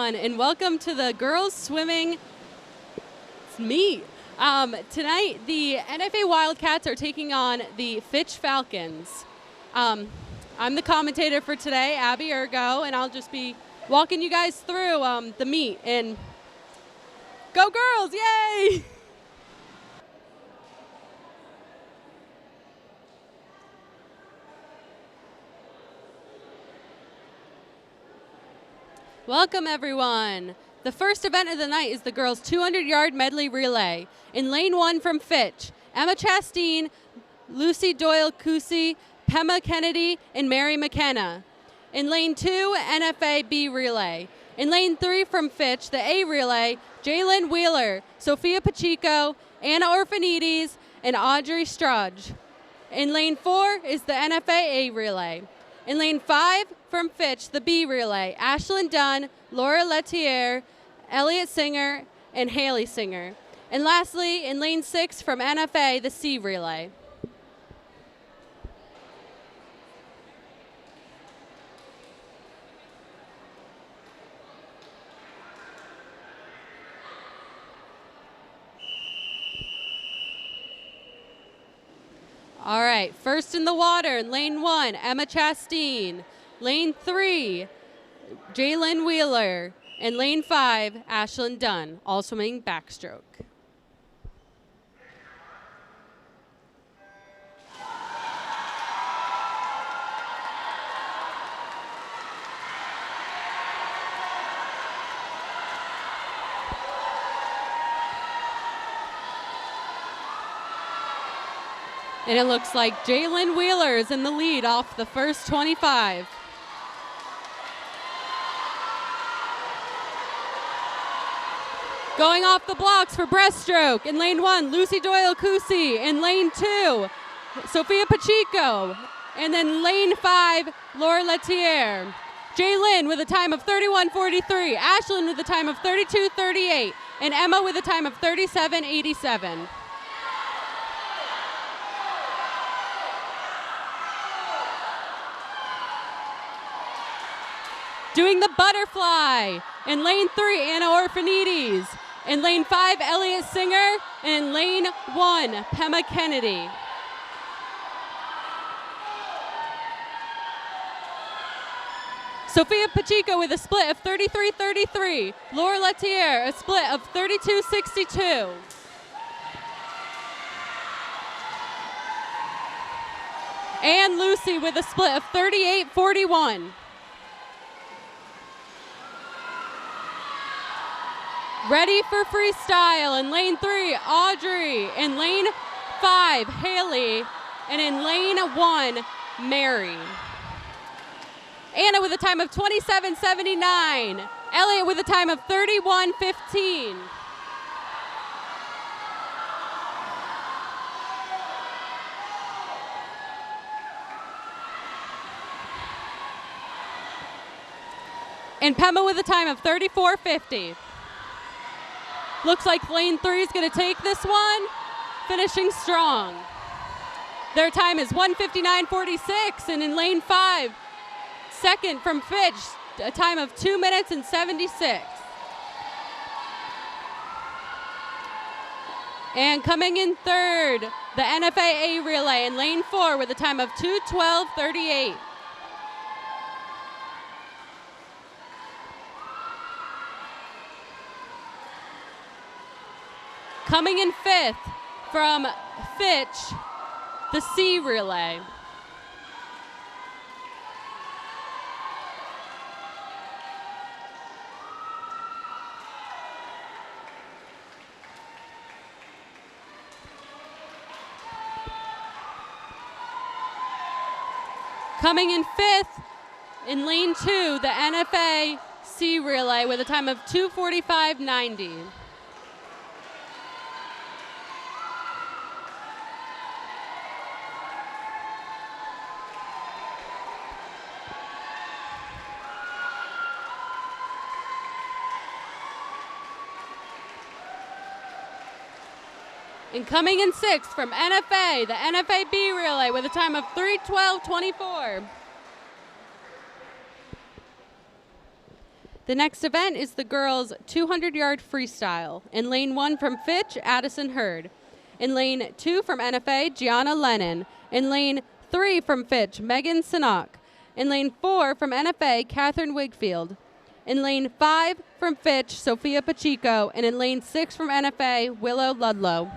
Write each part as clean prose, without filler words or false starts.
everyone, and welcome to the girls swimming meet. Tonight, the NFA Wildcats are taking on the Fitch Falcons. I'm the commentator for today, Abby Ergo, and I'll just be walking you guys through the meet. And go girls, yay! Welcome, everyone. The first event of the night is the girls' 200-yard medley relay. In lane 1 from Fitch, Emma Chasteen, Lucy Doyle-Cusi, Pema Kennedy, and Mary McKenna. In lane 2, NFA B relay. In lane 3 from Fitch, the A relay, Jalen Wheeler, Sophia Pacheco, Anna Orphanides, and Audrey Strudge. In lane 4 is the NFA A relay. In lane 5 from Fitch, the B relay, Ashlyn Dunn, Laura Letier, Elliot Singer, and Haley Singer. And lastly, in lane 6 from NFA, the C relay. All right, first in the water, lane 1, Emma Chasteen. Lane 3, Jalen Wheeler. And lane 5, Ashlyn Dunn, all swimming backstroke. And it looks like Jalen Wheeler is in the lead off the first 25. Going off the blocks for breaststroke. In lane 1, Lucy Doyle-Cusi. In lane 2, Sophia Pacheco. And then lane 5, Laura Letier. Jaylyn with a time of 31:43. Ashlyn with a time of 32:38. And Emma with a time of 37:87. Doing the butterfly. In lane 3, Anna Orphanides. In lane 5, Elliot Singer. And in lane 1, Pema Kennedy. Sophia Pacheco with a split of 33:33. Laura Letier, a split of 32:62. And Lucy with a split of 38:41. Ready for freestyle. In lane 3, Audrey. In lane 5, Haley. And in lane 1, Mary. Anna with a time of 27:79. Elliot with a time of 31:15. And Pema with a time of 34:50. Looks like lane 3 is going to take this one, finishing strong. Their time is 1:59:46, and in lane 5, second from Fitch, a time of 2 minutes and 76. And coming in third, the NFA A relay in lane 4 with a time of 2:12:38. Coming in 5th from Fitch, the C relay. Coming in 5th in lane 2, the NFA C relay with a time of 2:45:90. And coming in 6th from NFA, the NFA B relay with a time of 3:12:24. The next event is the girls' 200-yard freestyle. In lane 1 from Fitch, Addison Hurd. In lane 2 from NFA, Gianna Lennon. In lane 3 from Fitch, Megan Sinnock. In lane 4 from NFA, Catherine Wigfield. In lane 5 from Fitch, Sophia Pacheco. And in lane 6 from NFA, Willow Ludlow.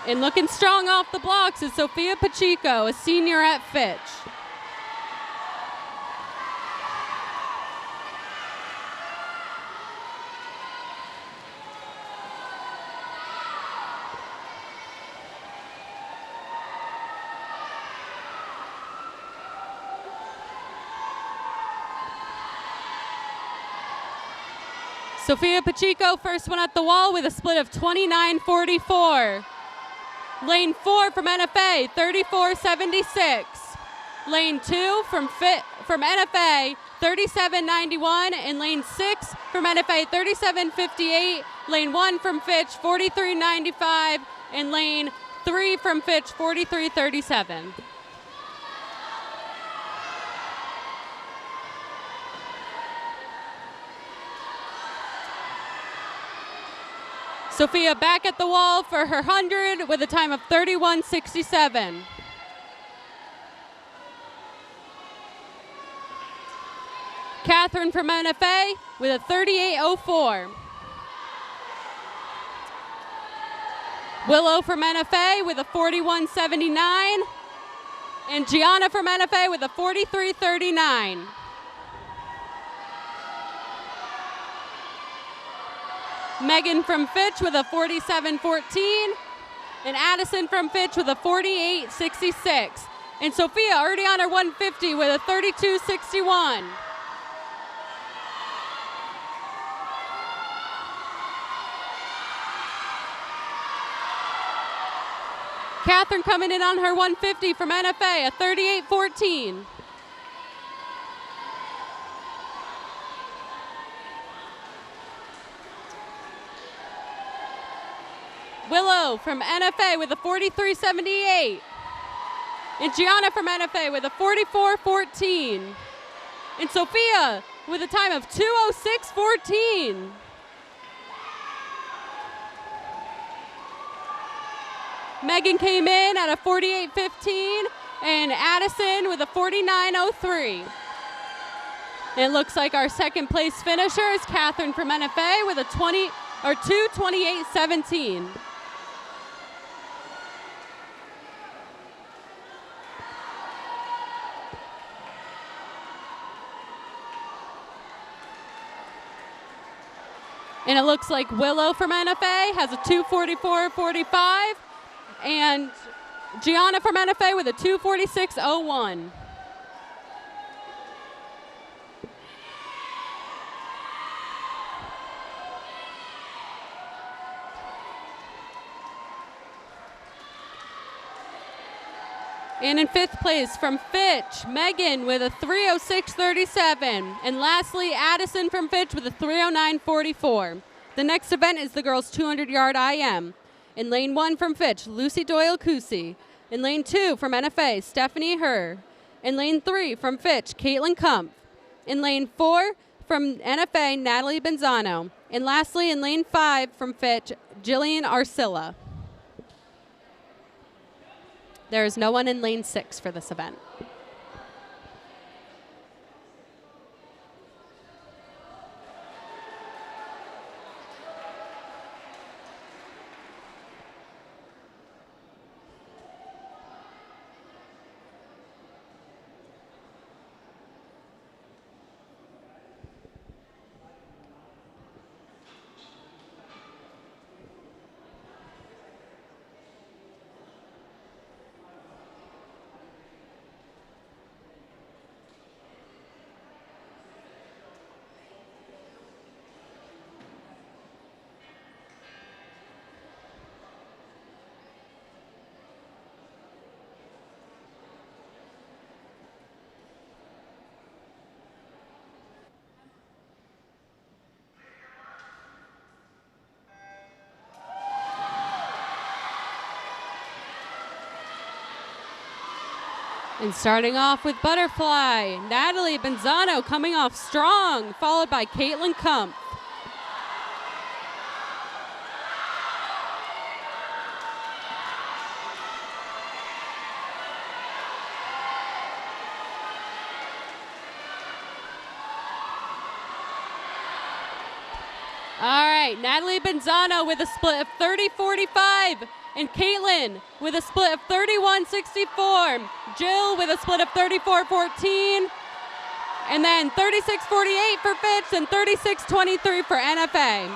And looking strong off the blocks is Sophia Pacheco, a senior at Fitch. Sophia Pacheco, first one at the wall with a split of 29:44. Lane 4 from NFA, 34:76. Lane 2 from NFA, 37:91. And lane 6 from NFA, 37:58. Lane 1 from Fitch, 43:95. And lane 3 from Fitch, 43:37. Sophia back at the wall for her 100 with a time of 31:67. Catherine from NFA with a 38:04. Willow from NFA with a 41:79. And Gianna from NFA with a 43:39. Megan from Fitch with a 47:14, and Addison from Fitch with a 48:66. And Sophia already on her 150 with a 32:61. Catherine coming in on her 150 from NFA, a 38:14. Willow from NFA with a 43:78. And Gianna from NFA with a 44:14. And Sophia with a time of 2:06:14. Megan came in at a 48:15, and Addison with a 49:03. And it looks like our second place finisher is Catherine from NFA with a 2:28:17. And it looks like Willow from NFA has a 2:44:45, and Gianna from NFA with a 2:46:01. And in fifth place from Fitch, Megan with a 3:06:37. And lastly, Addison from Fitch with a 3:09:44. The next event is the girls' 200-yard IM. In lane 1 from Fitch, Lucy Doyle-Kusi. In lane 2 from NFA, Stephanie Herr. In lane 3 from Fitch, Caitlin Kumpf. In lane 4 from NFA, Natalie Benzano. And lastly, in lane 5 from Fitch, Jillian Arcilla. There is no one in lane 6 for this event. And starting off with butterfly, Natalie Benzano coming off strong, followed by Caitlin Kump. All right, Natalie Benzano with a split of 30-45, and Caitlin with a split of 31-64. Jill with a split of 34-14, and then 36-48 for Fitch and 36-23 for NFA.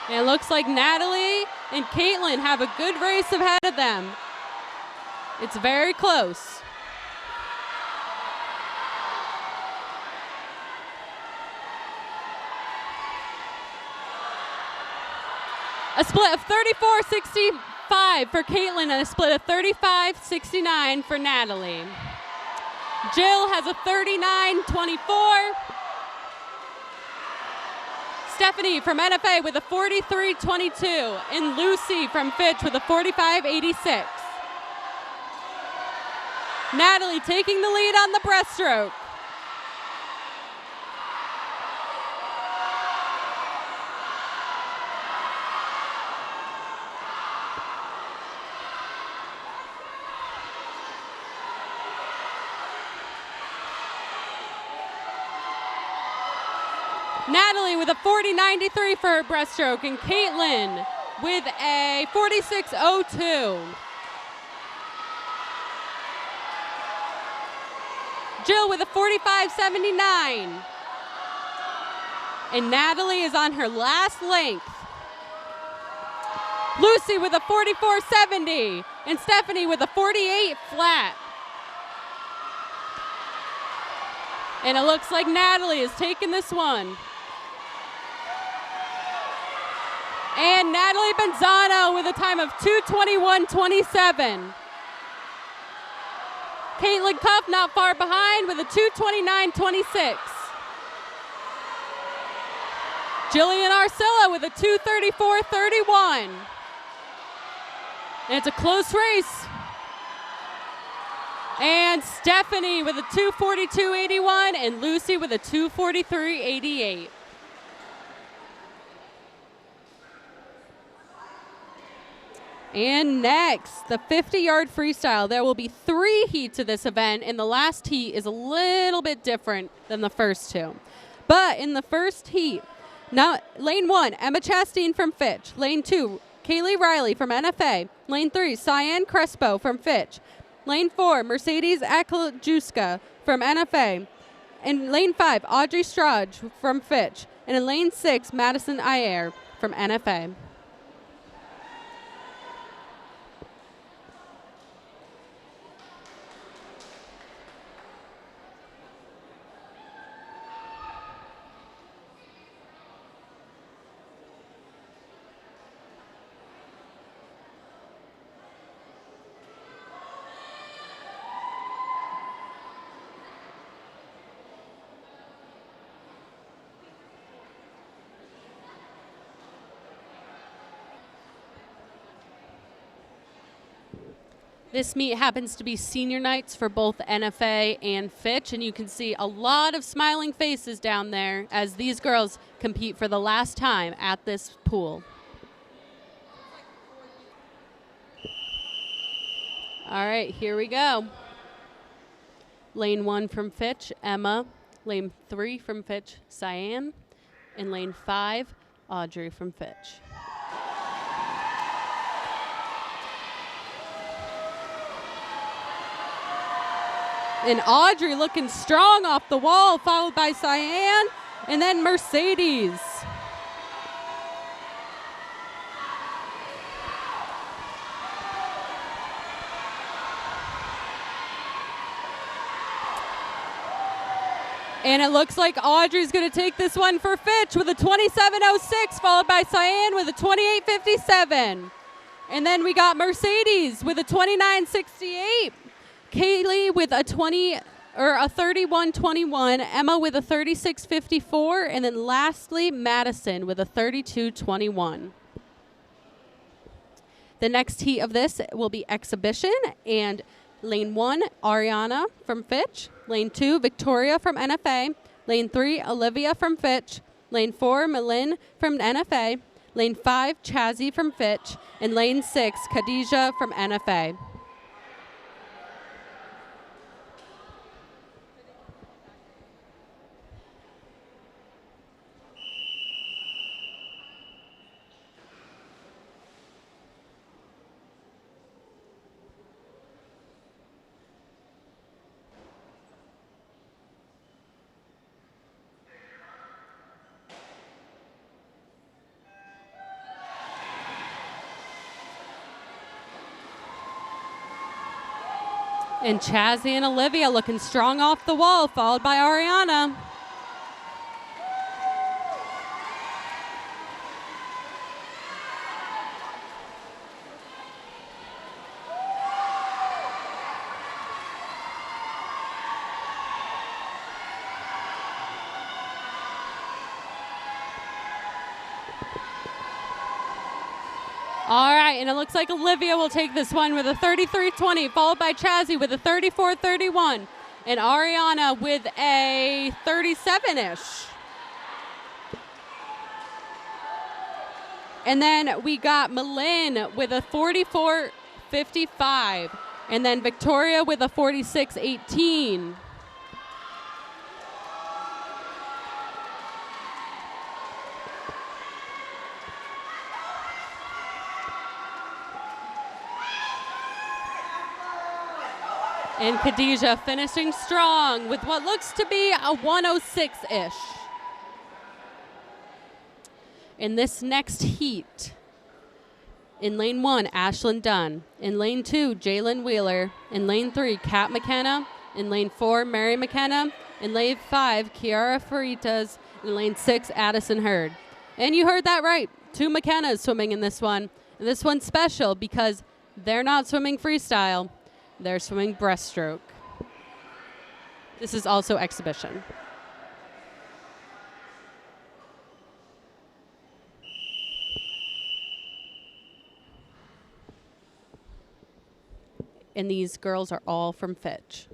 And it looks like Natalie and Caitlin have a good race ahead of them. It's very close. A split of 34-65 for Caitlin and a split of 35-69 for Natalie. Jill has a 39-24. Stephanie from NFA with a 43-22, and Lucy from Fitch with a 45-86. Natalie taking the lead on the breaststroke. Natalie with a 40-93 for her breaststroke, and Caitlin with a 46-02. Jill with a 45-79. And Natalie is on her last length. Lucy with a 44-70, and Stephanie with a 48 flat. And it looks like Natalie is taking this one. And Natalie Benzano with a time of 2:21.27. Caitlin Cuff not far behind with a 2:29.26. Jillian Arcilla with a 2:34.31. And it's a close race. And Stephanie with a 2:42.81 and Lucy with a 2:43.88. And next, the 50-yard freestyle. There will be 3 heats of this event, and the last heat is a little bit different than the first 2. But in the first heat, now lane 1, Emma Chastain from Fitch. Lane 2, Kaylee Riley from NFA. Lane 3, Cyan Crespo from Fitch. Lane 4, Mercedes Aklajuska from NFA. In lane 5, Audrey Strudge from Fitch. And in lane 6, Madison Ayer from NFA. This meet happens to be senior nights for both NFA and Fitch, and you can see a lot of smiling faces down there as these girls compete for the last time at this pool. All right, here we go. Lane 1 from Fitch, Emma. Lane 3 from Fitch, Cyan. And lane 5, Audrey from Fitch. And Audrey looking strong off the wall, followed by Cyan, and then Mercedes. And it looks like Audrey's going to take this one for Fitch with a 27.06, followed by Cyan with a 28.57. And then we got Mercedes with a 29.68. Kaylee with a or a 31.21, Emma with a 36.54, and then lastly, Madison with a 32.21. The next heat of this will be exhibition, and lane 1, Ariana from Fitch, lane 2, Victoria from NFA, lane 3, Olivia from Fitch, lane 4, Malin from NFA, lane 5, Chazzy from Fitch, and lane 6, Khadijah from NFA. And Chazzy and Olivia looking strong off the wall, followed by Ariana. All right, and it looks like Olivia will take this one with a 33.20, followed by Chazzy with a 34.31, and Ariana with a 37-ish. And then we got Malin with a 44.55, and then Victoria with a 46.18. And Khadijah finishing strong with what looks to be a 106-ish. In this next heat, in lane 1, Ashlyn Dunn. In lane 2, Jalen Wheeler. In lane 3, Kat McKenna. In lane 4, Mary McKenna. In lane 5, Kiara Faritas. In lane 6, Addison Hurd. And you heard that right. 2 McKennas swimming in this one. And this one's special because they're not swimming freestyle. They're swimming breaststroke. This is also exhibition. And these girls are all from Fitch.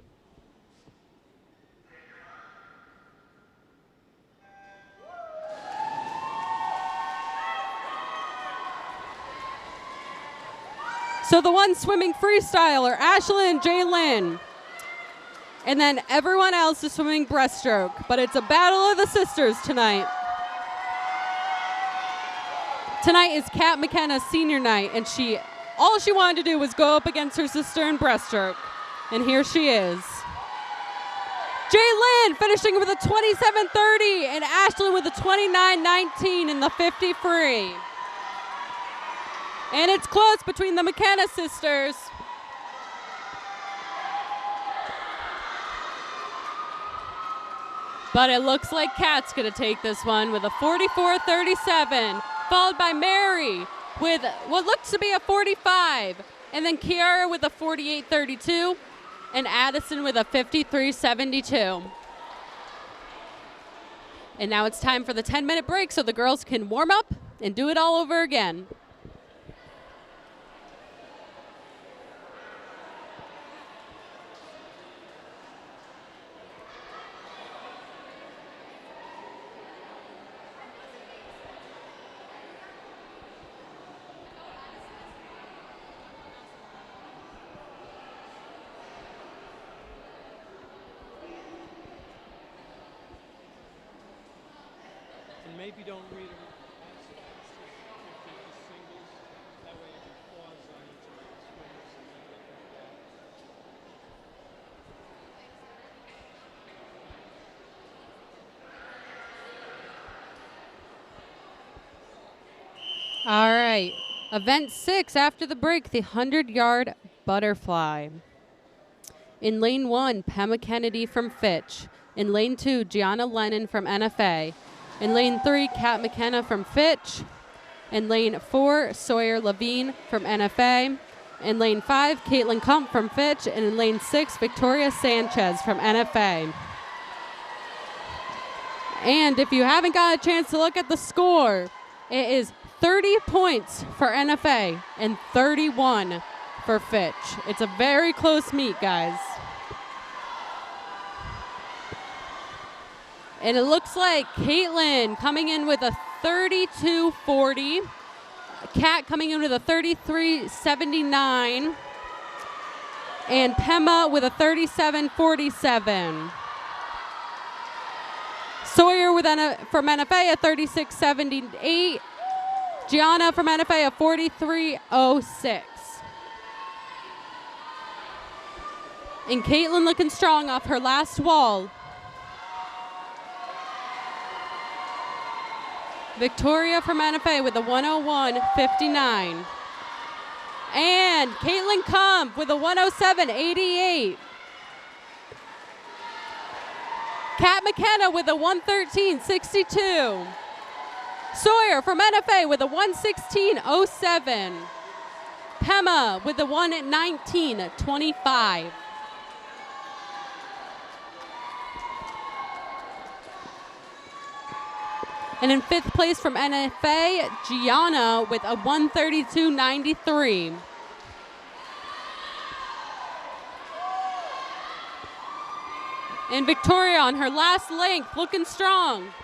So the ones swimming freestyle are Ashlyn and Jaylyn. And then everyone else is swimming breaststroke. But it's a battle of the sisters tonight. Tonight is Kat McKenna's senior night, and all she wanted to do was go up against her sister in breaststroke. And here she is. Jaylyn finishing with a 27.30, and Ashlyn with a 29.19 in the 50 free. And it's close between the McKenna sisters. But it looks like Kat's going to take this one with a 44.37, followed by Mary with what looks to be a 45, and then Kiara with a 48.32, and Addison with a 53.72. And now it's time for the 10-minute break so the girls can warm up and do it all over again. Maybe don't read them the singles. That way you can pause on each of the swimmers and then look at that. All right. Event 6 after the break, the 100-yard butterfly. In lane 1, Pema Kennedy from Fitch. In lane 2, Gianna Lennon from NFA. In lane 3, Kat McKenna from Fitch. In lane 4, Sawyer Levine from NFA. In lane 5, Caitlin Kump from Fitch. And in lane 6, Victoria Sanchez from NFA. And if you haven't got a chance to look at the score, it is 30 points for NFA and 31 for Fitch. It's a very close meet, guys. And it looks like Caitlin coming in with a 32.40. Kat coming in with a 33.79. And Pema with a 37.47. Sawyer from NFA a 36.78. Gianna from NFA a 43.06. And Caitlin looking strong off her last wall. Victoria from NFA with a 101.59. And Caitlin Kump with a 107.88. Kat McKenna with a 113.62. Sawyer from NFA with a 116.07. Pema with a 119.25. And in 5th place from NFA, Gianna with a 132.93. And Victoria on her last length, looking strong.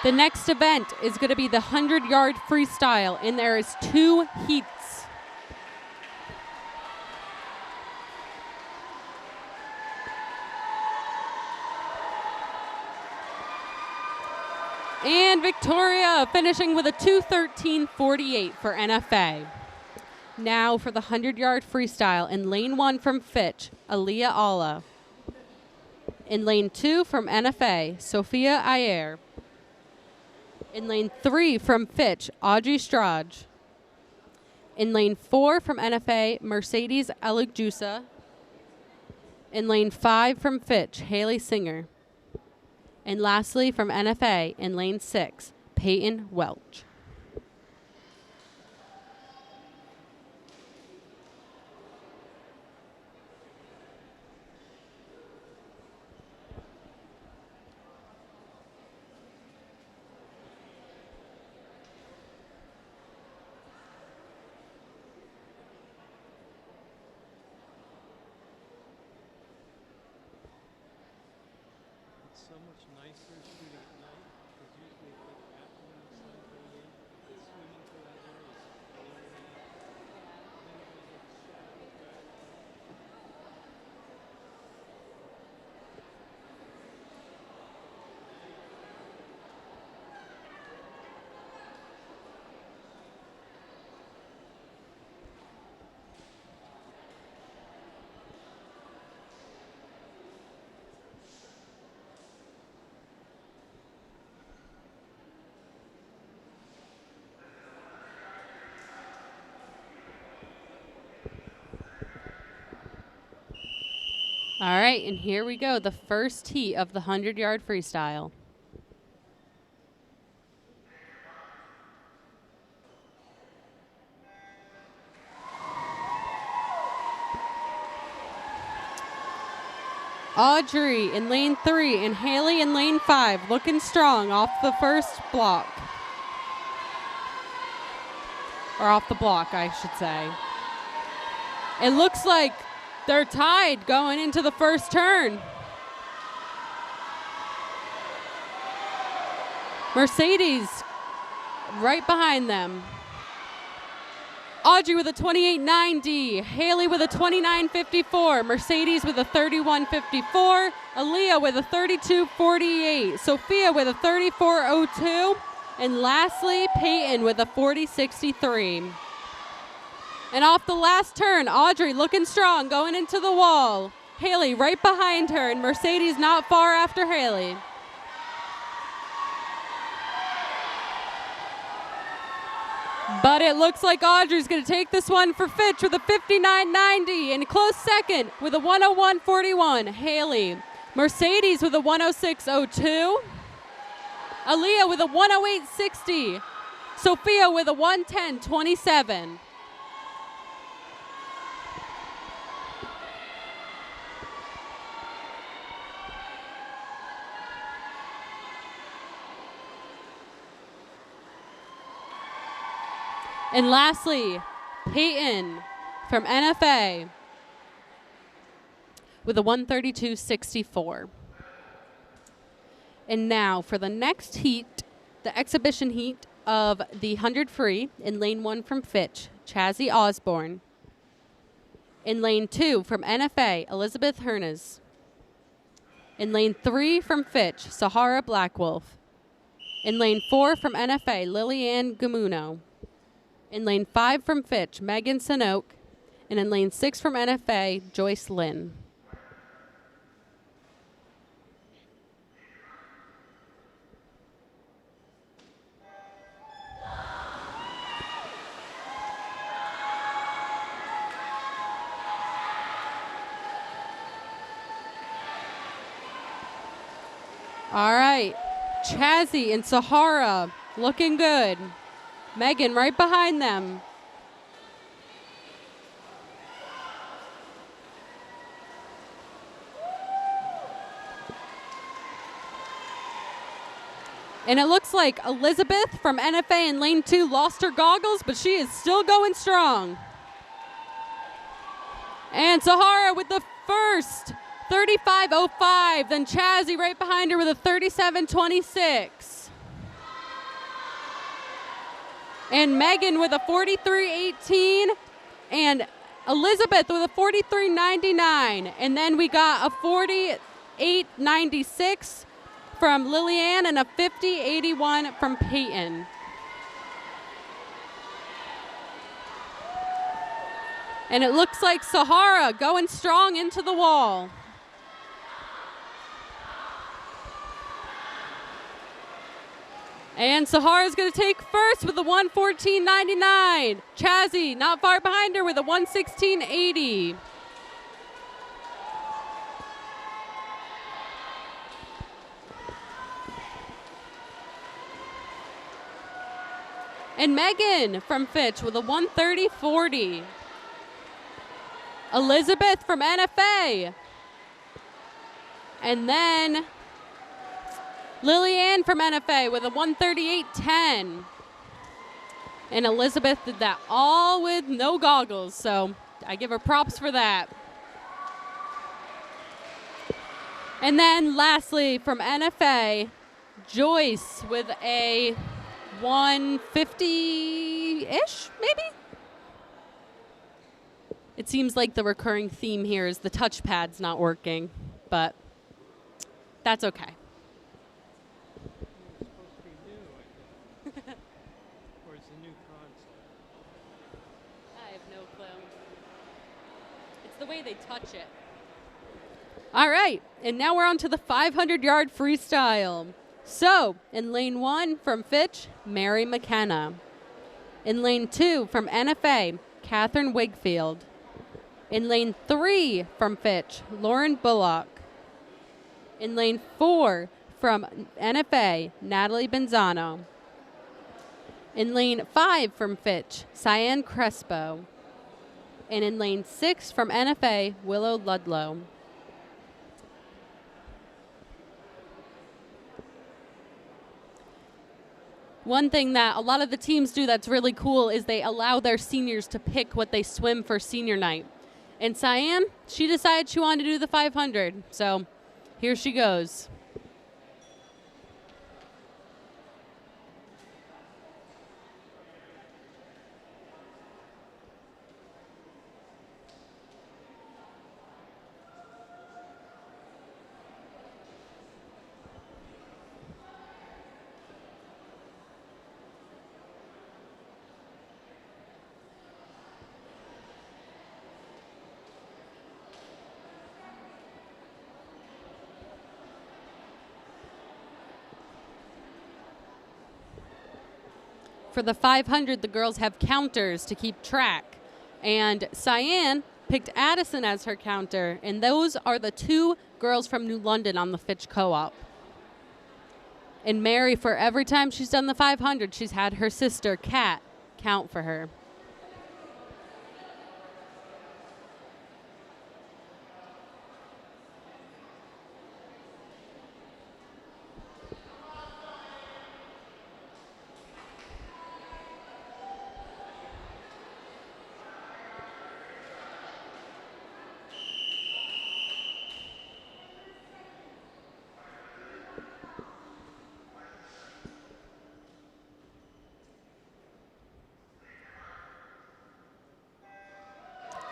The next event is going to be the 100-yard freestyle, and there is 2 heats. And Victoria finishing with a 2:13.48 for NFA. Now for the 100-yard freestyle in lane 1 from Fitch, Aaliyah Alla. In lane 2 from NFA, Sophia Ayer. In lane 3 from Fitch, Audrey Strage. In lane 4 from NFA, Mercedes Eligjusa. In lane 5 from Fitch, Haley Singer. And lastly from NFA, in lane 6, Peyton Welch. So much nicer shooting at night because usually it's like afternoon sun going in. The swimming pool out there is coloring. Then it was like shadow back. All right, and here we go, the first heat of the 100-yard freestyle. Audrey in lane 3 and Haley in lane 5, looking strong off the first block. Or off the block, I should say. It looks like they're tied going into the first turn. Mercedes right behind them. Audrey with a 28.90, Haley with a 29.54, Mercedes with a 31.54, Aaliyah with a 32.48, Sophia with a 34.02, and lastly, Peyton with a 40.63. And off the last turn, Audrey looking strong, going into the wall. Haley right behind her, and Mercedes not far after Haley. But it looks like Audrey's going to take this one for Fitch with a 59.90. In close second with a 101.41, Haley. Mercedes with a 106.02. Aaliyah with a 108.60. Sophia with a 110.27. And lastly, Peyton from NFA with a 132.64. And now for the next heat, the exhibition heat of the 100 free in lane 1 from Fitch, Chazzy Osborne. In lane 2 from NFA, Elizabeth Hernes. In lane 3 from Fitch, Sahara Blackwolf. In lane 4 from NFA, Lillian Gamuno. In lane 5 from Fitch, Megan Sanoke. And in lane 6 from NFA, Joyce Lynn. All right, Chazzy and Sahara looking good. Megan right behind them. And it looks like Elizabeth from NFA in lane 2 lost her goggles, but she is still going strong. And Sahara with the first 35.05. Then Chazzy right behind her with a 37.26. And Megan with a 43.18. And Elizabeth with a 43.99. And then we got a 48.96 from Lillian and a 50.81 from Peyton. And it looks like Sahara going strong into the wall. And Sahara's going to take first with a 114.99. Chazzy not far behind her with a 116.80. And Megan from Fitch with a 130.40. Elizabeth from NFA. And then Lillian from NFA with a 138.10. And Elizabeth did that all with no goggles, so I give her props for that. And then lastly from NFA, Joyce with a 150-ish, maybe? It seems like the recurring theme here is the touchpad's not working, but that's okay. It's supposed to be new, I think. Or it's a new concept. I have no clue. It's the way they touch it. All right, and now we're on to the 500-yard freestyle. So, in lane 1 from Fitch, Mary McKenna. In lane 2 from NFA, Catherine Wigfield. In lane 3 from Fitch, Lauren Bullock. In lane 4 from NFA, Natalie Benzano. In lane 5 from Fitch, Cyan Crespo. And in lane 6 from NFA, Willow Ludlow. One thing that a lot of the teams do that's really cool is they allow their seniors to pick what they swim for senior night. And Cyan, she decided she wanted to do the 500, so here she goes. For the 500, the girls have counters to keep track. And Cyan picked Addison as her counter. And those are the two girls from New London on the Fitch Co-op. And Mary, for every time she's done the 500, she's had her sister, Kat, count for her.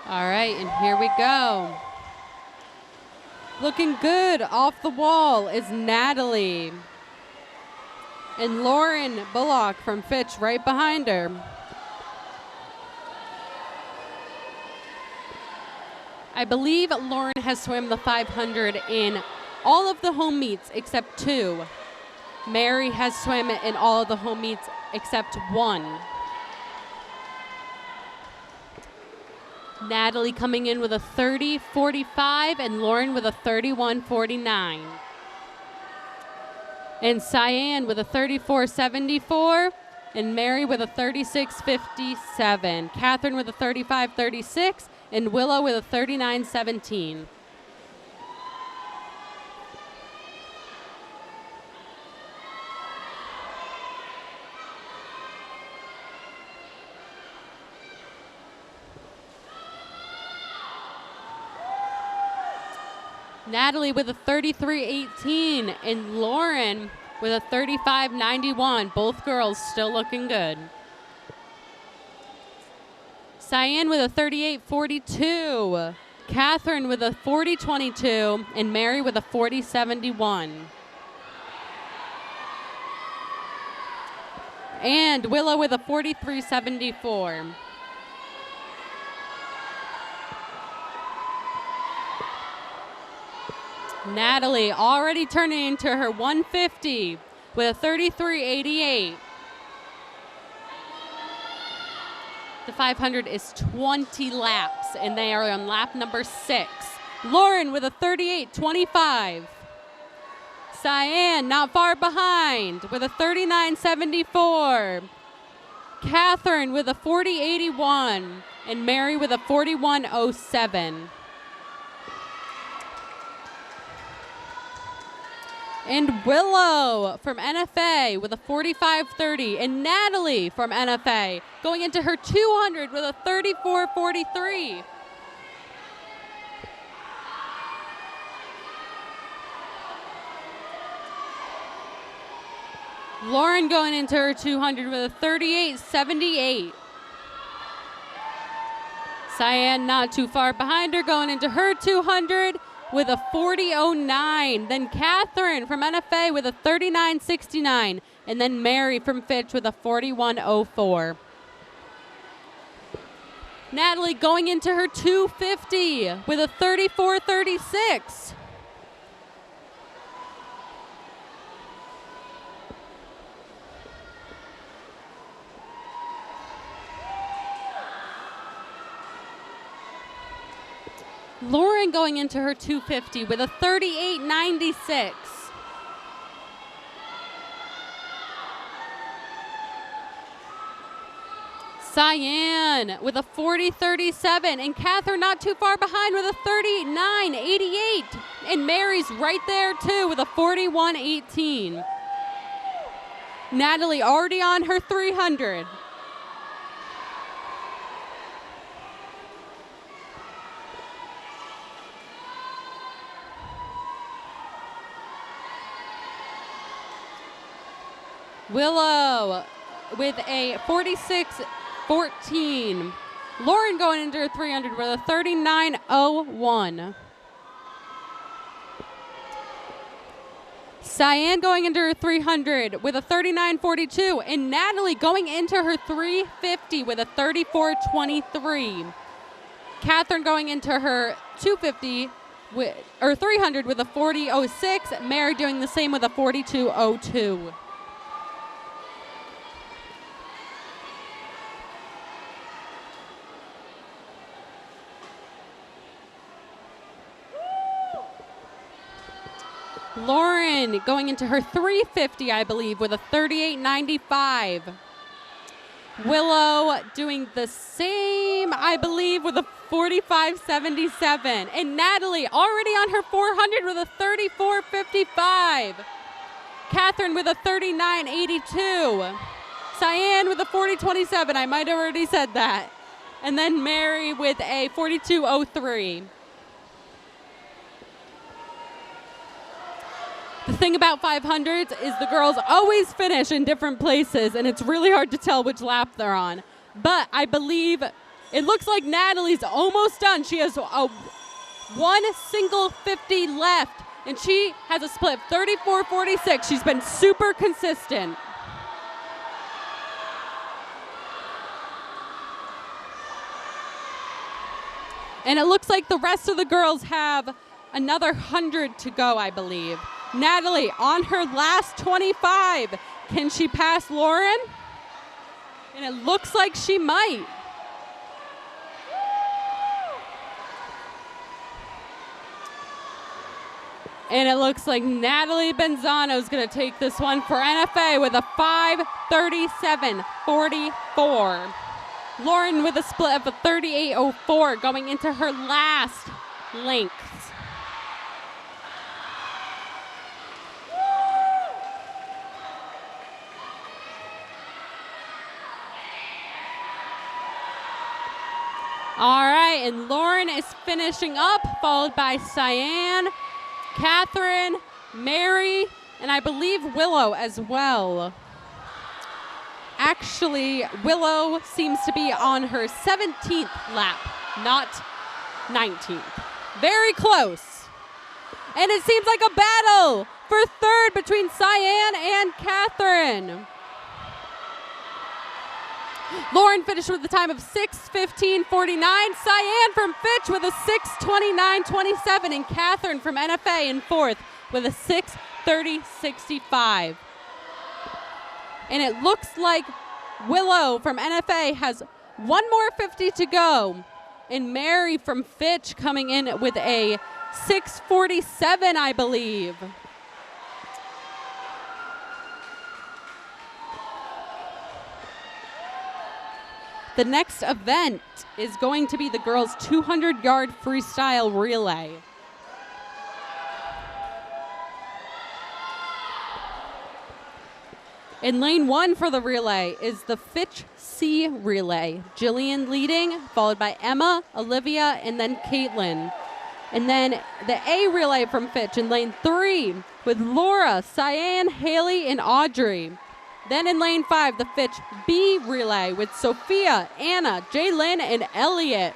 All right, and here we go. Looking good off the wall is Natalie. And Lauren Bullock from Fitch right behind her. I believe Lauren has swam the 500 in all of the home meets except 2. Mary has swam it in all of the home meets except 1. Natalie coming in with a 30.45 and Lauren with a 31.49. And Cyan with a 34.74 and Mary with a 36.57. Catherine with a 35.36 and Willow with a 39.17. Natalie with a 33.18 and Lauren with a 35.91. Both girls still looking good. Cyan with a 38.42. Catherine with a 40.22 and Mary with a 40.71. And Willow with a 43.74. Natalie already turning into her 150 with a 33.88. The 500 is 20 laps, and they are on lap number 6. Lauren with a 38.25. Cyan not far behind with a 39.74. Catherine with a 40.81, and Mary with a 41.07. And Willow from NFA with a 45.30. And Natalie from NFA going into her 200 with a 34.43. Lauren going into her 200 with a 38.78. Cyan not too far behind her going into her 200 with a 40.09. Then Catherine from NFA with a 39.69. And then Mary from Fitch with a 41.04. Natalie going into her 250 with a 34.36. Lauren going into her 250 with a 38.96. Cyan with a 40.37. And Catherine not too far behind with a 39.88. And Mary's right there too with a 41.18. Natalie already on her 300. Willow with a 46.14. Lauren going into her 300 with a 39.01. Cyan going into her 300 with a 39.42. And Natalie going into her 350 with a 34.23. Catherine going into her 250 or 300 with a 40.06. Mary doing the same with a 42.02. Lauren going into her 350, I believe, with a 38.95. Willow doing the same, I believe, with a 45.77. And Natalie already on her 400 with a 34.55. Catherine with a 39.82. Cyan with a 40.27. I might have already said that. And then Mary with a 42.03. The thing about 500s is the girls always finish in different places, and it's really hard to tell which lap they're on. But I believe it looks like Natalie's almost done. She has one single 50 left, and she has a split of 34.46. She's been super consistent. And it looks like the rest of the girls have another 100 to go, I believe. Natalie on her last 25. Can she pass Lauren? And it looks like she might. And it looks like Natalie Benzano is going to take this one for NFA with a 5:37.44. Lauren with a split of a 38.04 going into her last length. All right, and Lauren is finishing up, followed by Cyan, Catherine, Mary, and I believe Willow as well. Actually, Willow seems to be on her 17th lap, not 19th. Very close. And it seems like a battle for third between Cyan and Catherine. Lauren finished with a time of 6:15.49. Cyan from Fitch with a 6:29.27. And Catherine from NFA in fourth with a 6:30.65. And it looks like Willow from NFA has one more 50 to go. And Mary from Fitch coming in with a 6:47, I believe. The next event is going to be the girls' 200-yard freestyle relay. In lane one for the relay is the Fitch C relay. Jillian leading, followed by Emma, Olivia, and then Caitlin. And then the A relay from Fitch in lane three with Laura, Cyan, Haley, and Audrey. Then in lane five, the Fitch B relay with Sophia, Anna, Jaylyn, and Elliot.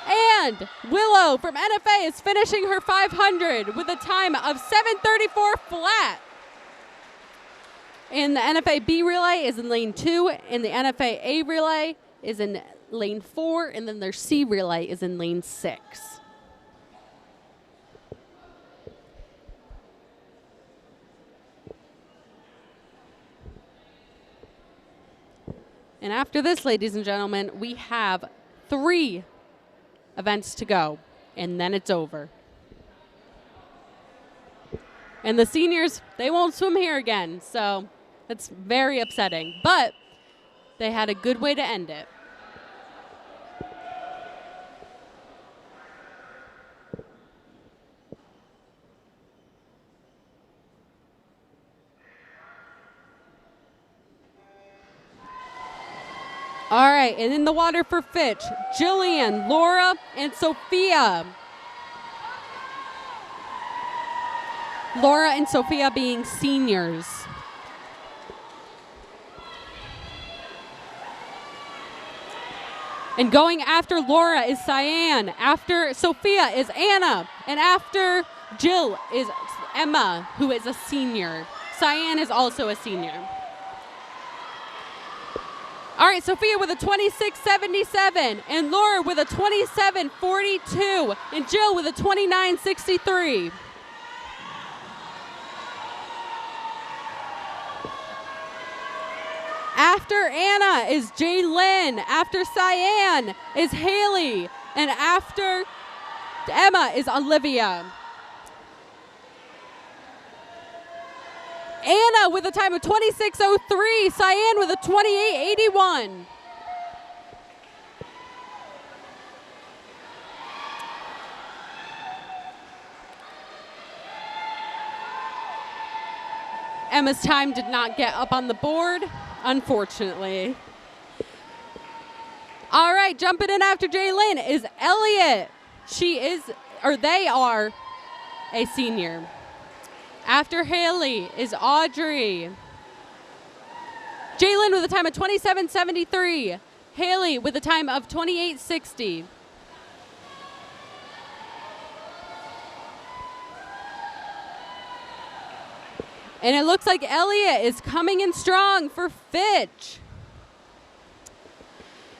And Willow from NFA is finishing her 500 with a time of 7:34 flat. And the NFA B relay is in lane two, and the NFA A relay is in lane four, and then their C relay is in lane six. And after this, ladies and gentlemen, we have 3 events to go, and then it's over. And the seniors, they won't swim here again, so that's very upsetting. But they had a good way to end it. All right, and in the water for Fitch, Jillian, Laura, and Sophia. Laura and Sophia being seniors. And going after Laura is Cyan. After Sophia is Anna. And after Jill is Emma, who is a senior. Cyan is also a senior. All right, Sophia with a 26.77, and Laura with a 27.42, and Jill with a 29.63. After Anna is Jaylyn, after Cyan is Haley, and after Emma is Olivia. Anna with a time of 26:03. Cyan with a 28:81. Emma's time did not get up on the board, unfortunately. All right, jumping in after Jaylin is Elliot. They are a senior. After Haley is Audrey. Jaylin with a time of 27:73. Haley with a time of 28:60. And it looks like Elliot is coming in strong for Fitch.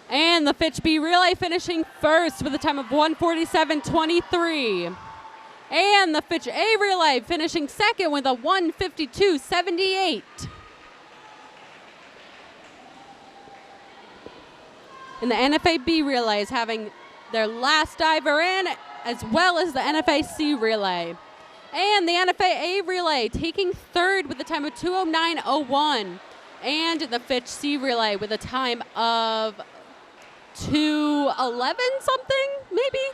And the Fitch B relay finishing first with a time of 1:47:23. And the Fitch A relay finishing second with a 1:52:78. And the NFA B relay is having their last diver in, as well as the NFA C relay. And the NFA A relay taking third with a time of 2:09:01. And the Fitch C relay with a time of 2:11 something, maybe?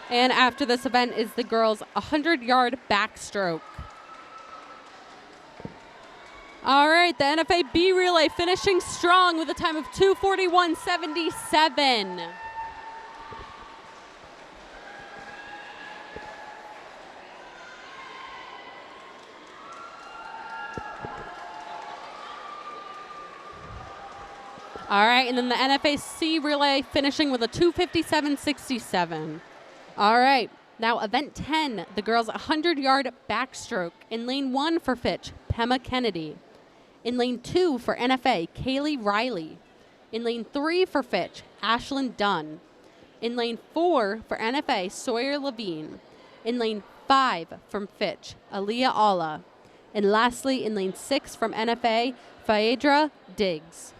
And after this event is the girls' 100-yard backstroke. All right, the NFA B relay finishing strong with a time of 2:41:77. All right, and then the NFA C relay finishing with a 2:57:67. All right, now event 10, the girls' 100-yard backstroke. In lane 1 for Fitch, Pema Kennedy. In lane 2 for NFA, Kaylee Riley. In lane 3 for Fitch, Ashlyn Dunn. In lane 4 for NFA, Sawyer Levine. In lane 5 from Fitch, Aaliyah Alla. And lastly, in lane 6 from NFA, Phaedra Diggs.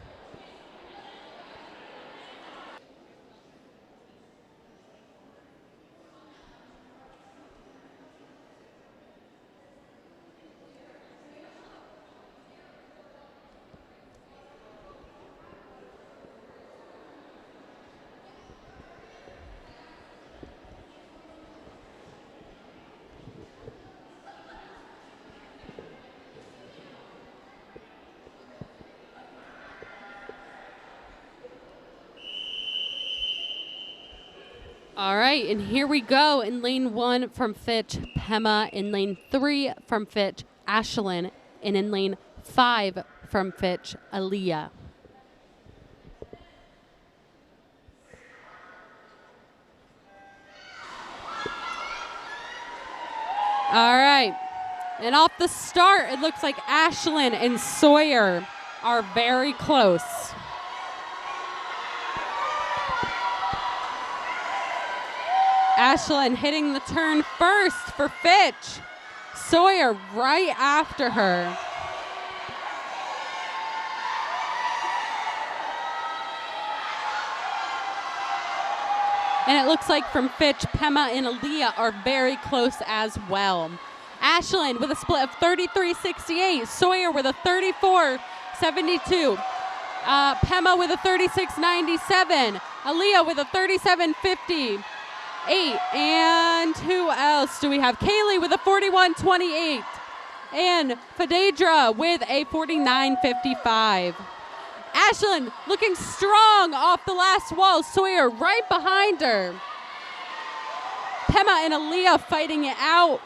All right, and here we go. In lane 1 from Fitch, Pema. In lane 3 from Fitch, Ashlyn. And in lane 5 from Fitch, Aaliyah. All right, and off the start, it looks like Ashlyn and Sawyer are very close. Ashlyn hitting the turn first for Fitch. Sawyer right after her. And it looks like from Fitch, Pema and Aaliyah are very close as well. Ashlyn with a split of 33:68. Sawyer with a 34:72. Pema with a 36:97. Aaliyah with a 37:50. 8. And who else do we have? Kaylee with a 41:28. And Phaedra with a 49:55. Ashlyn looking strong off the last wall. Sawyer right behind her. Pema and Aaliyah fighting it out.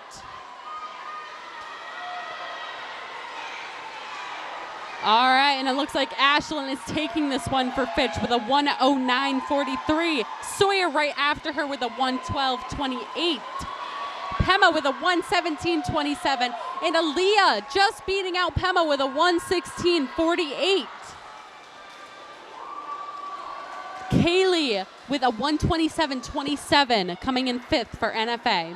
All right, and it looks like Ashlyn is taking this one for Fitch with a 1:09:43. Sawyer right after her with a 1:12:28. Pema with a 1:17:27. And Aaliyah just beating out Pema with a 1:16:48. Kaylee with a 1:27:27 coming in 5th for NFA.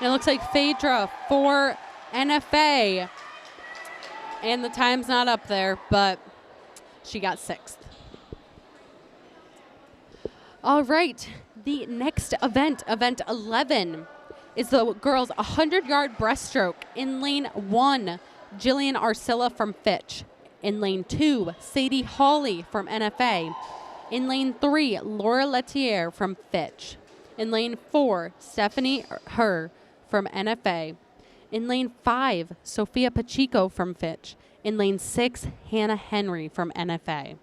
And it looks like Phaedra for NFA. And the time's not up there, but she got 6th. All right, the next event, event 11, is the girls' 100-yard breaststroke. In lane 1, Jillian Arcilla from Fitch. In lane 2, Sadie Hawley from NFA. In lane 3, Laura Letier from Fitch. In lane 4, Stephanie Herr from NFA. In lane 5, Sophia Pacheco from Fitch. In lane 6, Hannah Henry from NFA.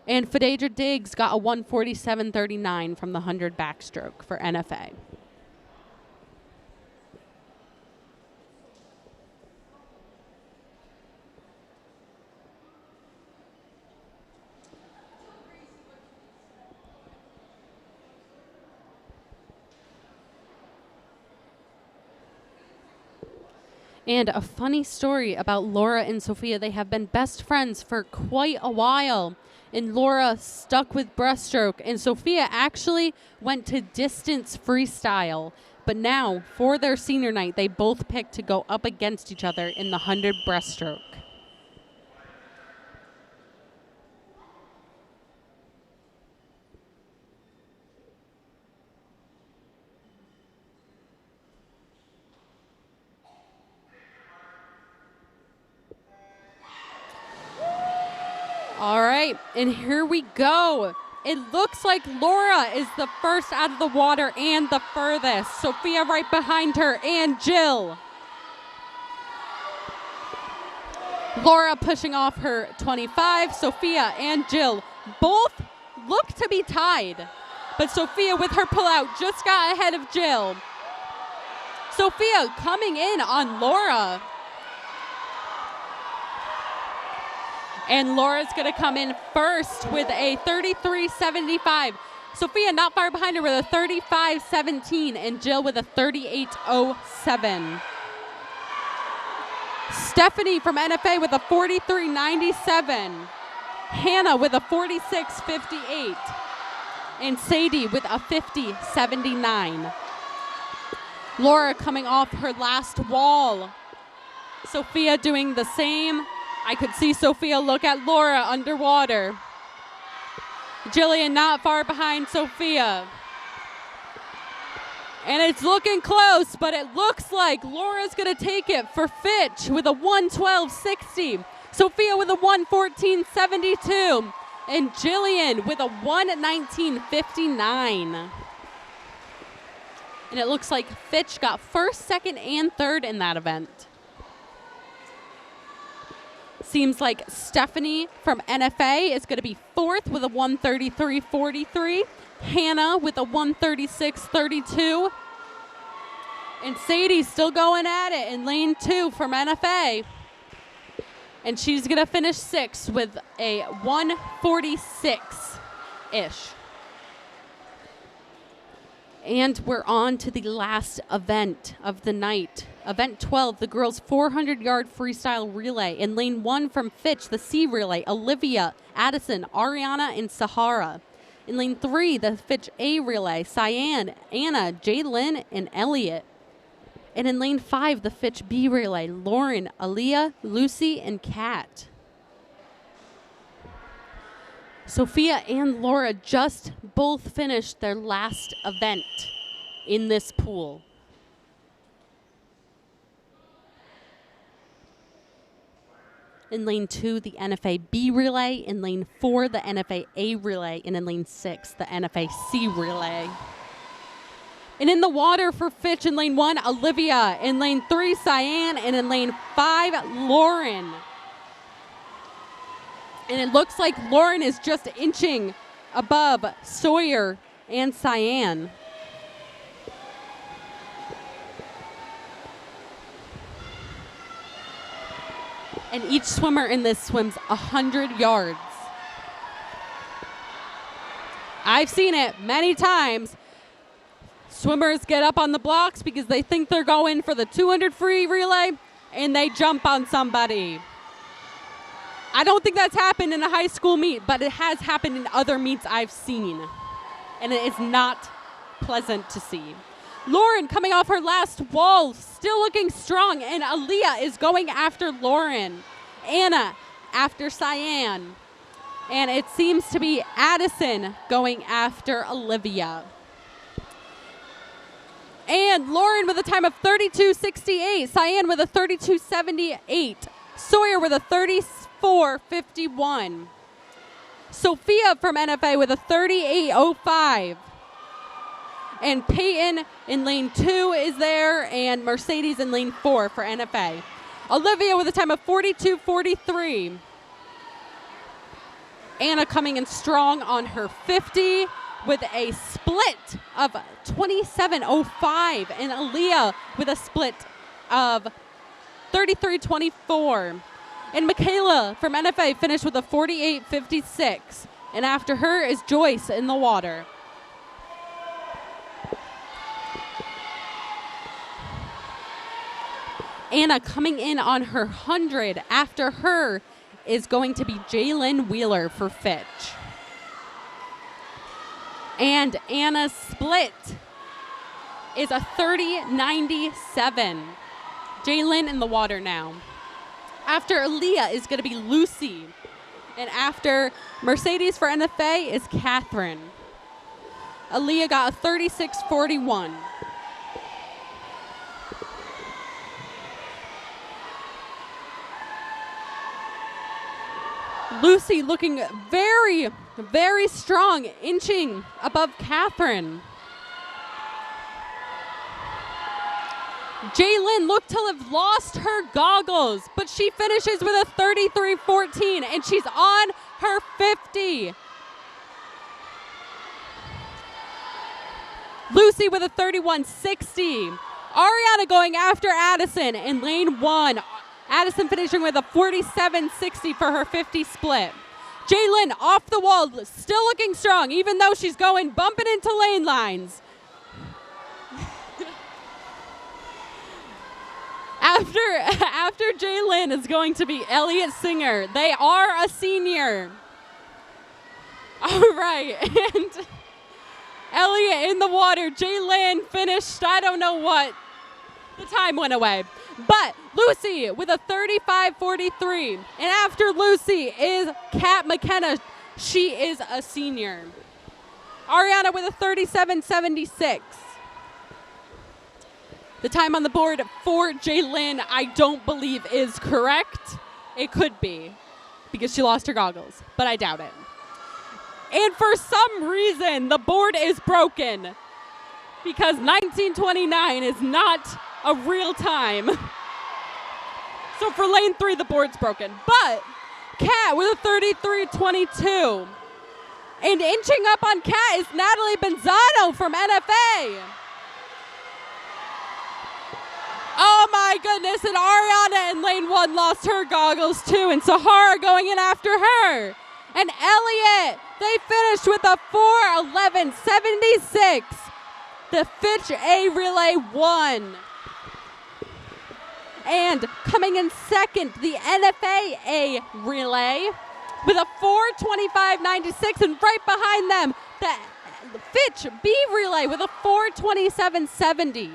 And Phaedra Diggs got a 147.39 from the 100 backstroke for NFA. And a funny story about Laura and Sophia. They have been best friends for quite a while. And Laura stuck with breaststroke. And Sophia actually went to distance freestyle. But now, for their senior night, they both picked to go up against each other in the 100 breaststroke. All right, and here we go. It looks like Laura is the first out of the water and the furthest. Sophia right behind her, and Jill. Laura pushing off her 25. Sophia and Jill both look to be tied. But Sophia with her pullout just got ahead of Jill. Sophia coming in on Laura. And Laura's going to come in first with a 33.75. Sophia not far behind her with a 35.17, and Jill with a 38.07. Stephanie from NFA with a 43.97. Hannah with a 46.58. And Sadie with a 50.79. Laura coming off her last wall. Sophia doing the same. I could see Sophia look at Laura underwater. Jillian not far behind Sophia. And it's looking close, but it looks like Laura's going to take it for Fitch with a 112.60. Sophia with a 114.72. And Jillian with a 119.59. And it looks like Fitch got first, second, and third in that event. Seems like Stephanie from NFA is going to be fourth with a 133.43. Hannah with a 136.32. And Sadie's still going at it in lane 2 from NFA. And she's going to finish sixth with a 146-ish. And we're on to the last event of the night. Event 12, the girls' 400-yard freestyle relay. In lane 1 from Fitch, the C relay, Olivia, Addison, Ariana, and Sahara. In lane 3, the Fitch A relay, Cyan, Anna, Jaylyn, and Elliot. And in lane 5, the Fitch B relay, Lauren, Aaliyah, Lucy, and Kat. Sophia and Laura just both finished their last event in this pool. In lane 2, the NFA B relay. In lane 4, the NFA A relay. And in lane 6, the NFA C relay. And in the water for Fitch in lane 1, Olivia. In lane 3, Cyan. And in lane 5, Lauren. And it looks like Lauren is just inching above Sawyer and Cyan. And each swimmer in this swims 100 yards. I've seen it many times. Swimmers get up on the blocks because they think they're going for the 200 free relay, and they jump on somebody. I don't think that's happened in a high school meet, but it has happened in other meets I've seen. And it is not pleasant to see. Lauren coming off her last wall, still looking strong, and Aaliyah is going after Lauren. Anna after Cyan. And it seems to be Addison going after Olivia. And Lauren with a time of 32.68. Cyan with a 32.78. Sawyer with a 34.51. Sophia from NFA with a 38.05. And Peyton in lane 2 is there, and Mercedes in lane 4 for NFA. Olivia with a time of 42.43. Anna coming in strong on her 50 with a split of 27.05. And Aaliyah with a split of 33.24. And Michaela from NFA finished with a 48.56. And after her is Joyce in the water. Anna coming in on her 100. After her is going to be Jalen Wheeler for Fitch. And Anna's split is a 30.97. Jalen in the water now. After Aaliyah is going to be Lucy. And after Mercedes for NFA is Catherine. Aaliyah got a 36.41. Lucy looking very, very strong, inching above Catherine. Jaylin looked to have lost her goggles, but she finishes with a 33.14, and she's on her 50. Lucy with a 31.60. Ariana going after Addison in lane 1. Addison finishing with a 47.60 for her 50 split. Jaylin off the wall, still looking strong, even though she's going bumping into lane lines. After Jaylin is going to be Elliott Singer. They are a senior. All right, and Elliott in the water. Jaylin finished, I don't know what. The time went away. But Lucy with a 35.43. And after Lucy is Kat McKenna. She is a senior. Ariana with a 37.76. The time on the board for Jaylin, I don't believe is correct. It could be because she lost her goggles, but I doubt it. And for some reason, the board is broken because 1929 is not a real time. So for lane 3, the board's broken. But Kat with a 33.22. And inching up on Kat is Natalie Benzano from NFA. Oh my goodness, and Ariana in lane 1 lost her goggles too, and Sahara going in after her. And Elliott, they finished with a 4:11.76. The Fitch A Relay won. And coming in second, the NFA A Relay with a 4:25.96, and right behind them, the Fitch B Relay with a 4:27.70.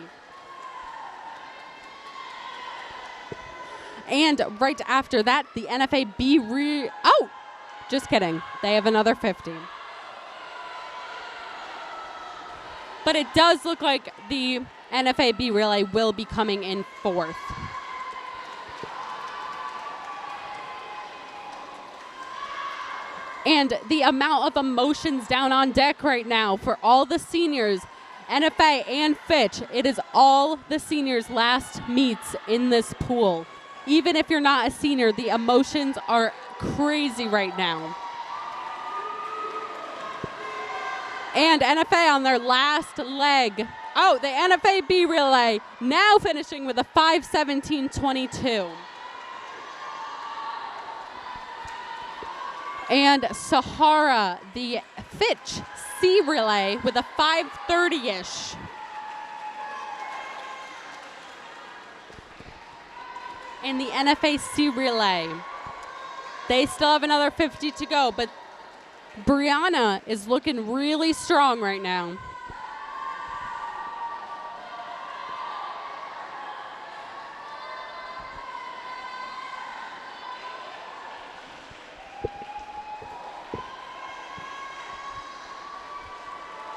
And right after that, the NFA B oh, just kidding. They have another 50. But it does look like the NFA B Relay will be coming in 4th. And the amount of emotions down on deck right now for all the seniors, NFA and Fitch, it is all the seniors' last meets in this pool. Even if you're not a senior, the emotions are crazy right now. And NFA on their last leg. Oh, the NFA B Relay now finishing with a 5:17.22. And Sahara, the Fitch C Relay with a 5:30-ish. And the NFA C Relay, they still have another 50 to go, but Brianna is looking really strong right now.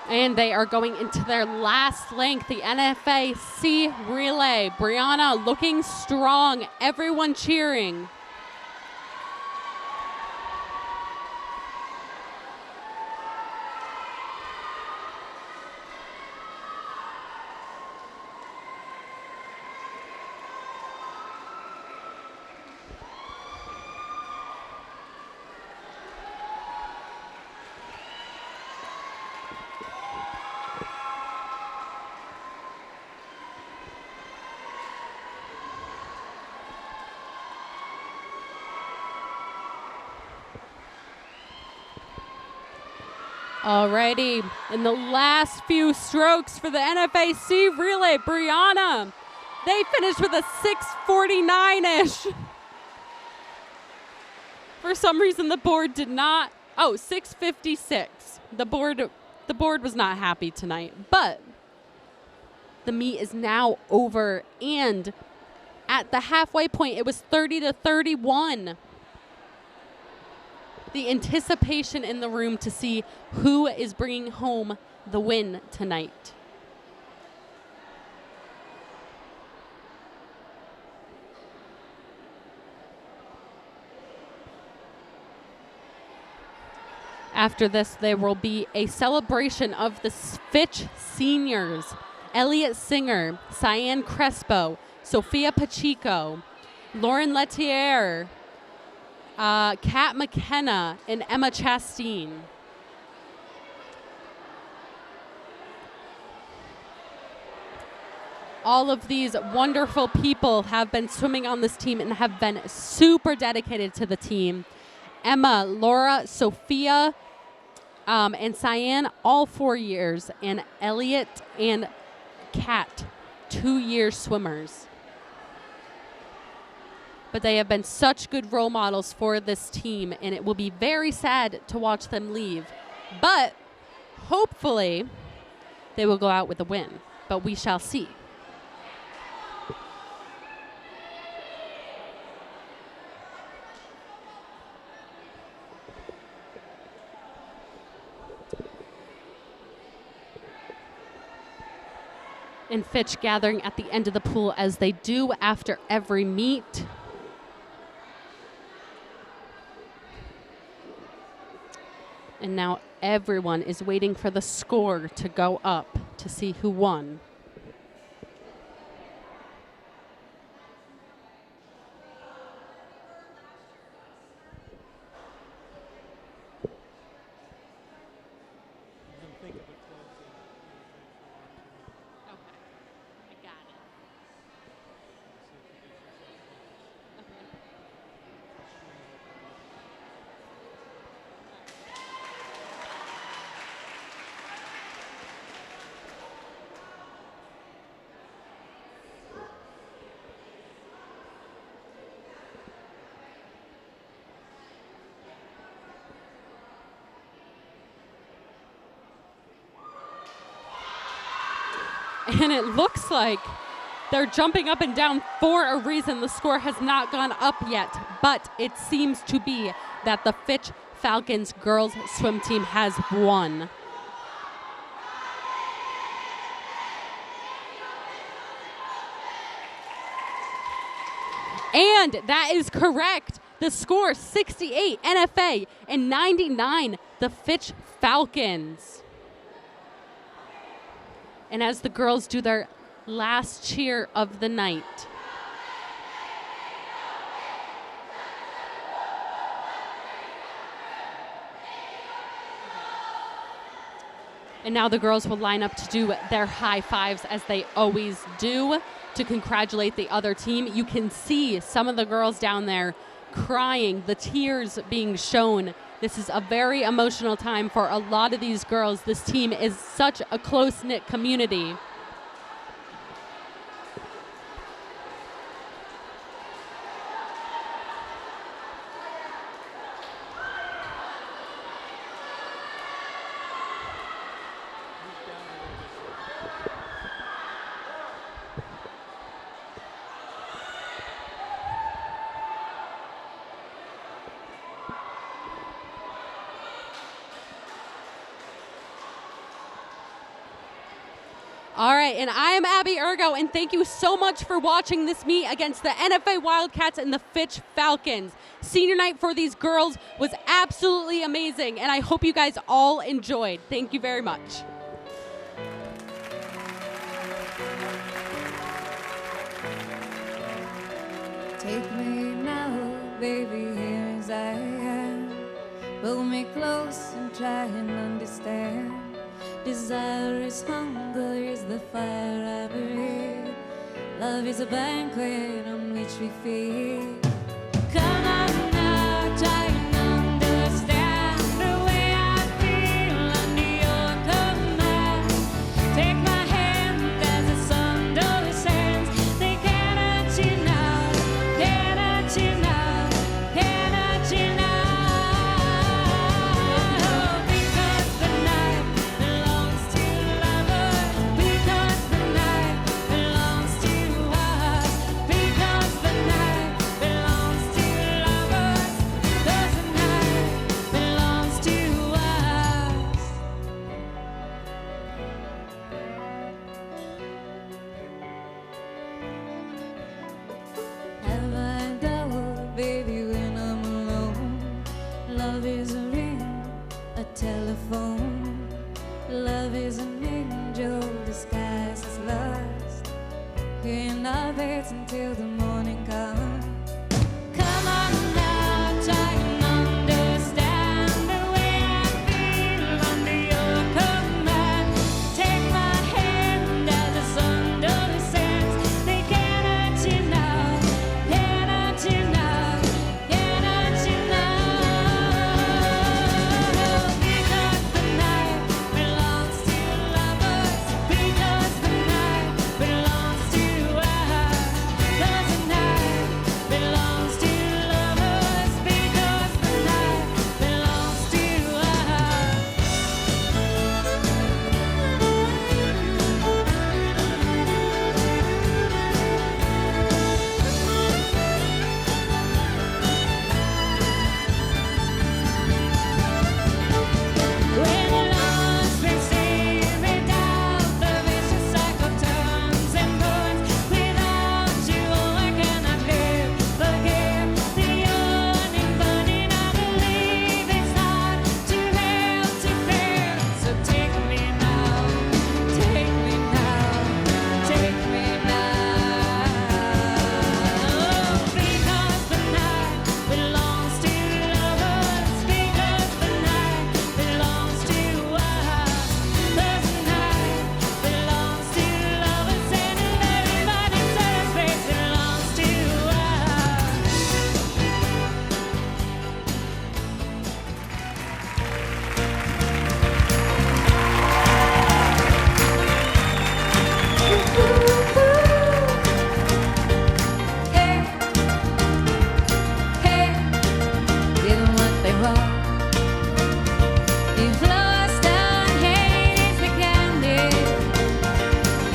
And they are going into their last length, the NFA C relay. Brianna looking strong, everyone cheering. Alrighty, in the last few strokes for the NFAC relay, Brianna, they finished with a 6:49-ish. For some reason, the board did not. Oh, 6:56. The board was not happy tonight, but the meet is now over, and at the halfway point, it was 30-31. The anticipation in the room to see who is bringing home the win tonight. After this, there will be a celebration of the Fitch seniors. Elliot Singer, Cyan Crespo, Sophia Pacheco, Lauren Letier, Kat McKenna, and Emma Chastain. All of these wonderful people have been swimming on this team and have been super dedicated to the team. Emma, Laura, Sophia, and Cyan, all 4 years, and Elliot and Kat, 2-year swimmers. But they have been such good role models for this team, and it will be very sad to watch them leave. But hopefully they will go out with a win, but we shall see. And Fitch gathering at the end of the pool as they do after every meet. And now everyone is waiting for the score to go up to see who won. You can think of a closing. Okay, I got it. And it looks like they're jumping up and down for a reason. The score has not gone up yet, but it seems to be that the Fitch Falcons girls swim team has won. And that is correct. The score 68 NFA and 99 the Fitch Falcons. And as the girls do their last cheer of the night. And now the girls will line up to do their high fives as they always do to congratulate the other team. You can see some of the girls down there crying, the tears being shown. This is a very emotional time for a lot of these girls. This team is such a close-knit community. All right, and I am Abby Ergo, and thank you so much for watching this meet against the NFA Wildcats and the Fitch Falcons. Senior night for these girls was absolutely amazing, and I hope you guys all enjoyed. Thank you very much. Take me now, baby, here as I am. Pull me close and try and understand. Desire is hunger, is the fire I breathe. Love is a banquet on which we feed. Come on now, try and understand the way I feel under your command. Take my hand as the sun descends. They cannot you now, cannot you now, cannot you now. Because the night belongs to lovers. Because the night belongs to us. Because the night belongs to lovers. Because the night belongs to us. Have I doubt, baby, when I'm alone? Love is a ring, a telephone. Love is an angel disguised as lust. We're in our beds until the morning comes. Come on now, try and understand the way I feel under your command. Take my hand as the sun descends. They cannot you now, cannot you now, cannot you now. Because the night belongs to lovers. Because the night belongs to us. Because the night belongs to lovers. Because the night belongs to us. When the lost may stay without the vicious cycle turns and burns. Without you, I cannot live. Forgive the yearning, burning. I believe it's hard to help to bear. So take me now, take me now, take me now. Because the night belongs to lovers. Because the night belongs to us. Because the night belongs to lovers. And everybody says it belongs to us. Hey, hey, give 'em what they want. If love's done, hate is the candy.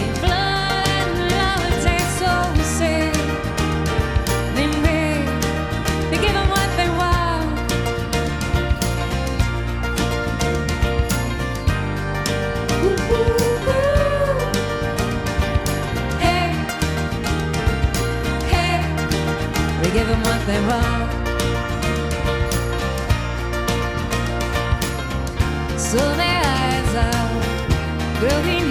If blood and love takes so sick, then we give 'em what they want. Hey, hey, we give 'em what they want. So their eyes are growing